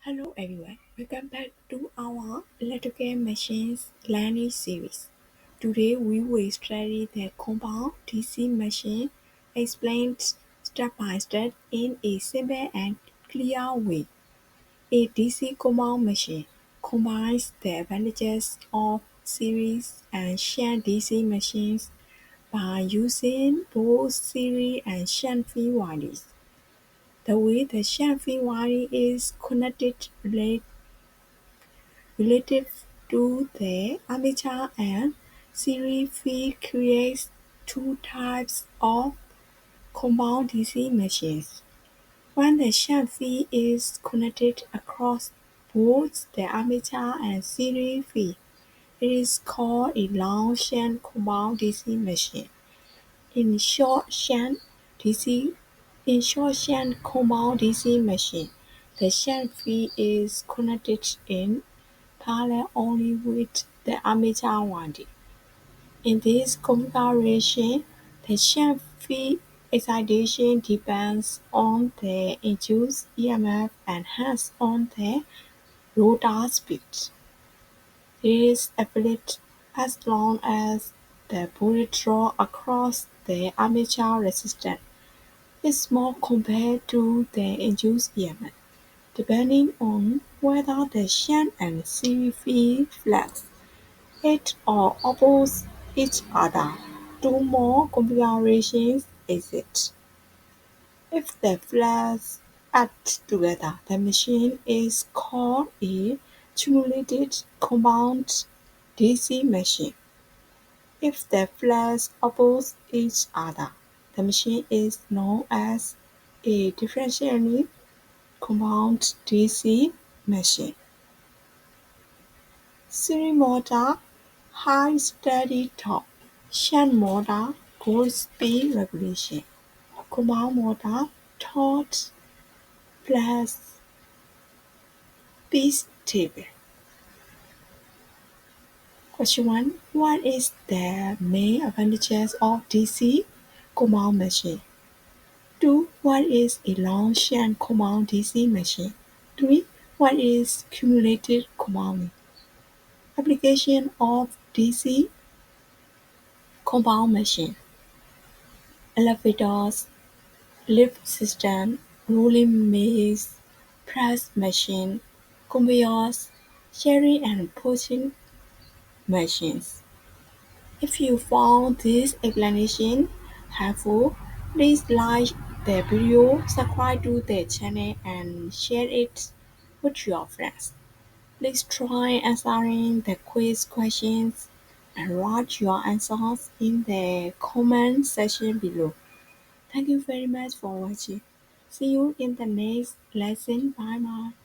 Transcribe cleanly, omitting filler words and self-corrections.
Hello everyone, welcome back to our Electrical Machines Language series. Today we will study the compound DC machine explained step by step in a simple and clear way. A DC compound machine combines the advantages of series and shunt DC machines by using both series and shunt field windings. The way the shunt field winding is connected relative to the armature and series field creates two types of compound DC machines. When the shunt field is connected across both the armature and series field, it is called a long shunt compound DC machine. In short shunt DC in short shunt compound DC machine, the shunt field is connected in parallel only with the armature winding. In this configuration, the shunt field excitation depends on the induced EMF and hence on the rotor speed. It is valid as long as the bullet draw across the armature resistance is small compared to the induced EMF, depending on whether the shunt and series field flex it or oppose each other. Two more configurations exist. If the flags act together, the machine is called a cumulated compound DC machine. If the flags oppose each other, the machine is known as a differentially compound DC machine. Series motor, high steady torque. Shunt motor, good speed regulation. Compound motor, torque plus speed stable. Question 1. What is the main advantages of DC compound machine? 2. What is a long shunt compound DC machine? 3. What is cumulative compounding? Application of DC compound machine. Elevators, lift system, rolling mills, press machine, conveyors, shearing and pushing machines. If you found this explanation helpful, please like the video, subscribe to the channel and share it with your friends. Please try answering the quiz questions and write your answers in the comment section below. Thank you very much for watching. See you in the next lesson. Bye bye.